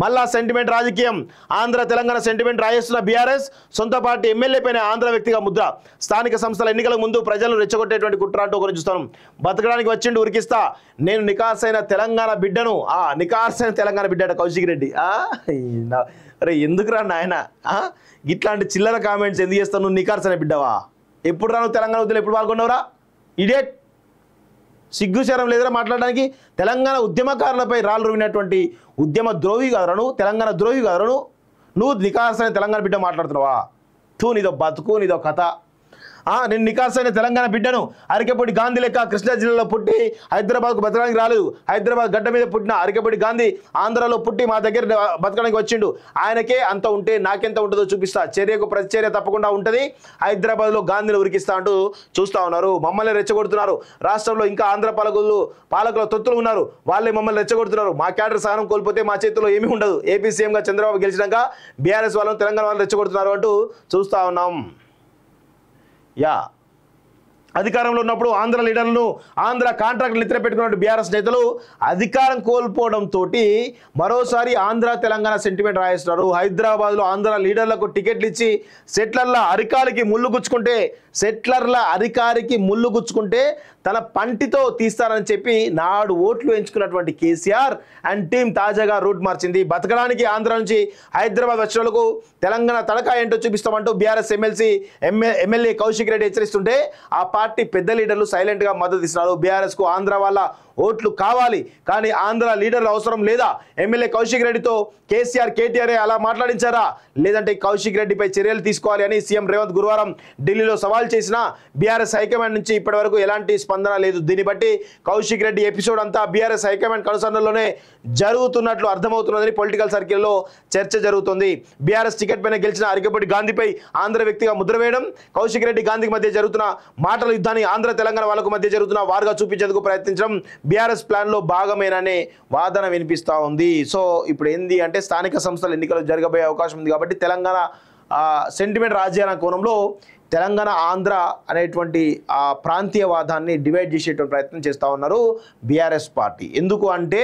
మళ్ళా సెంటిమెంట్ రాజకీయం. Andhra Telangana sentiment రాయేస్తున్న BRS సొంత పార్టీ ఎమ్మెల్యే పైన ఆంధ్ర వ్యక్తిగా ముద్ర. స్థానిక సంస్థల ఎన్నికల ముందు ప్రజలను రెచ్చగొట్టేటువంటి కుట్ర అంటూ ఒకరు చూస్తాను. బతకడానికి వచ్చిండు ఉరికిస్తా, నేను నికార్సైన తెలంగాణ బిడ్డను. నికార్సైన తెలంగాణ బిడ్డ కౌశిక్ రెడ్డి. అరే ఎందుకురా నాయన ఇట్లాంటి చిల్లర కామెంట్స్ ఎందుకు చేస్తావు? నువ్వు నికార్సైన బిడ్డవా? ఎప్పుడు రా నువ్వు తెలంగాణ ఉద్యమం ఎప్పుడు పాల్గొన్నావురా? ఇడియట్, సిగ్గుశరం లేదురా మాట్లాడడానికి? తెలంగాణ ఉద్యమకారులపై రాళ్ళు రువినటువంటి ఉద్యమ ద్రోహి కాదరను, తెలంగాణ ద్రోహి కాదరను. నువ్వు నికార్సైన తెలంగాణ బిడ్డ మాట్లాడుతున్నావా? నీదో బతుకు, నీదో కథ. నేను నికార్సైన తెలంగాణ బిడ్డను. అరికెపూడి గాంధీ లెక్క కృష్ణా జిల్లాలో పుట్టి హైదరాబాద్కు బతకడానికి రాలేదు. హైదరాబాద్ గడ్డ మీద పుట్టిన అరికెపూడి గాంధీ ఆంధ్రాలో పుట్టి మా దగ్గర బతకడానికి వచ్చిండు. ఆయనకే అంత ఉంటే నాకెంత ఉంటుందో చూపిస్తా. చర్యకు ప్రతిచర్య తప్పకుండా ఉంటుంది. హైదరాబాద్లో గాంధీని ఉరికిస్తా అంటూ చూస్తూ ఉన్నారు. మమ్మల్ని రెచ్చగొడుతున్నారు. రాష్ట్రంలో ఇంకా ఆంధ్ర పాలకుల తొత్తులు ఉన్నారు. వాళ్ళే మమ్మల్ని రెచ్చగొడుతున్నారు. మా క్యాడర్ సహనం కోల్పోతే మా చేతిలో ఏమీ ఉండదు. ఏపీ సీఎంగా చంద్రబాబు గెలిచినాక బీఆర్ఎస్ వాళ్ళని తెలంగాణ వాళ్ళు రెచ్చగొడుతున్నారు అంటూ చూస్తూ ఉన్నాం. అధికారంలో ఉన్నప్పుడు ఆంధ్ర లీడర్లను, ఆంధ్ర కాంట్రాక్టులు ఇతర పెట్టుకున్న బీఆర్ఎస్ నేతలు అధికారం కోల్పోవడంతో మరోసారి ఆంధ్ర తెలంగాణ సెంటిమెంట్ రాయిస్తున్నారు. హైదరాబాద్లో ఆంధ్ర లీడర్లకు టికెట్లు ఇచ్చి సెట్లర్ల అరికాలికి ముళ్ళు గుచ్చుకుంటే తన పంటితో తీస్తారని చెప్పి నాడు ఓట్లు ఎంచుకున్నటువంటి కేసీఆర్ అండ్ టీం తాజాగా రూట్ మార్చింది. బతకడానికి ఆంధ్ర నుంచి హైదరాబాద్ వచ్చినలకు తెలంగాణ తడకా ఏంటో చూపిస్తామంటూ బీఆర్ఎస్ ఎమ్మెల్యే కౌశిక్ రెడ్డి హెచ్చరిస్తుంటే ఆ పార్టీ పెద్ద లీడర్లు సైలెంట్గా మద్దతు ఇస్తున్నారు. బీఆర్ఎస్కు ఆంధ్ర వాళ్ళ ఓట్లు కావాలి, కానీ ఆంధ్ర లీడర్లు అవసరం లేదా? ఎమ్మెల్యే కౌశిక్ రెడ్డితో కేటీఆర్ అలా మాట్లాడించారా? లేదంటే కౌశిక్ రెడ్డిపై చర్యలు తీసుకోవాలి అని సీఎం రేవంత్ గురువారం ఢిల్లీలో సవాల్ చేసిన బీఆర్ఎస్ హైకమాండ్ నుంచి ఇప్పటి వరకు ఎలాంటి స్పందన లేదు. దీన్ని బట్టి కౌశిక్ రెడ్డి ఎపిసోడ్ అంతా బీఆర్ఎస్ హైకమాండ్ కనుసరణలోనే జరుగుతున్నట్లు అర్థమవుతున్నదని పొలిటికల్ సర్కిల్లో చర్చ జరుగుతుంది. బీఆర్ఎస్ టికెట్ పైన గెలిచిన అరికెపూడి గాంధీపై ఆంధ్ర వ్యక్తిగా ముద్ర వేయడం, కౌశిక్ రెడ్డి గాంధీకి మధ్య జరుగుతున్న మాటల యుద్ధాన్ని ఆంధ్ర తెలంగాణ వాళ్ళకు మధ్య జరుగుతున్న వారుగా చూపించేందుకు ప్రయత్నించడం బీఆర్ఎస్ ప్లాన్లో భాగమేననే వాదన వినిపిస్తూ ఉంది. సో ఇప్పుడు ఏంది అంటే స్థానిక సంస్థల ఎన్నికలు జరగబోయే అవకాశం ఉంది కాబట్టి తెలంగాణ సెంటిమెంట్ రాజకీయాల కోణంలో తెలంగాణ ఆంధ్ర అనేటువంటి ఆ ప్రాంతీయవాదాన్ని డివైడ్ చేసేటువంటి ప్రయత్నం చేస్తూ ఉన్నారు బీఆర్ఎస్ పార్టీ. ఎందుకు అంటే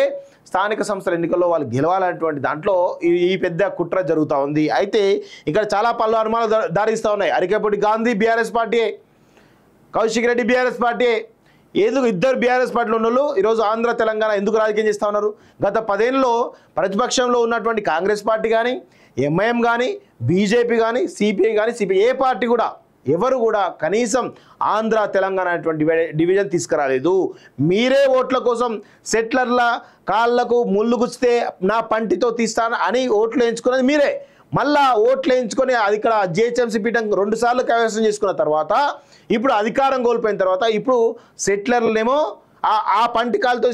స్థానిక సంస్థల ఎన్నికల్లో వాళ్ళు గెలవాలనేటువంటి దాంట్లో ఈ పెద్ద కుట్ర జరుగుతూ ఉంది. అయితే ఇక్కడ చాలా పలు అనుమానాలు దారిస్తూ ఉన్నాయి. అరికెపూడి గాంధీ బీఆర్ఎస్ పార్టీయే, కౌశిక్ రెడ్డి బీఆర్ఎస్ పార్టీయే. ఎందుకు ఇద్దరు బీఆర్ఎస్ పార్టీలో ఉన్నోళ్ళు ఈరోజు ఆంధ్ర తెలంగాణ ఎందుకు రాజకీయం చేస్తూ ఉన్నారు? గత 10 ఏళ్ళలో ప్రతిపక్షంలో ఉన్నటువంటి కాంగ్రెస్ పార్టీ కానీ, ఎంఐఎం కానీ, బీజేపీ కానీ, సిపిఐ కానీ, ఏ పార్టీ కూడా ఎవరు కూడా కనీసం ఆంధ్ర తెలంగాణ అనేటువంటి డివిజన్ తీసుకురాలేదు. మీరే ఓట్ల కోసం సెట్లర్ల కాళ్లకు ముళ్ళు గుచ్చితే నా పంటితో తీస్తాను అని ఓట్లు వేయించుకున్నది మీరే. మళ్ళా ఓట్లు వేయించుకొని అది ఇక్కడ జిహెచ్ఎంసీ పీఠం 2 సార్లు కైవసం చేసుకున్న తర్వాత ఇప్పుడు అధికారం కోల్పోయిన తర్వాత ఇప్పుడు సెట్లర్లనేమో ఆ పంటి కాలుతో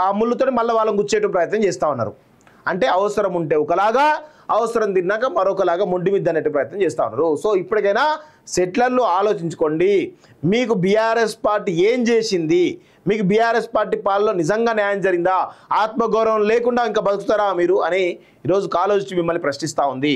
ఆ ముళ్ళుతో మళ్ళీ వాళ్ళని గుచ్చేట ప్రయత్నం చేస్తూ ఉన్నారు. అంటే అవసరం ఉంటే ఒకలాగా, అవసరం తిన్నాక మరొకలాగా మొండి మీద అనేటి ప్రయత్నం చేస్తూ ఉన్నారు. సో ఇప్పటికైనా సెట్లర్లు ఆలోచించుకోండి. మీకు బీఆర్ఎస్ పార్టీ ఏం చేసింది? మీకు బీఆర్ఎస్ పార్టీ పాలనలో నిజంగా న్యాయం జరిగిందా? ఆత్మగౌరవం లేకుండా ఇంకా బతుకుతారా మీరు అని ఈరోజు కాలోచి మిమ్మల్ని ప్రశ్నిస్తూ ఉంది.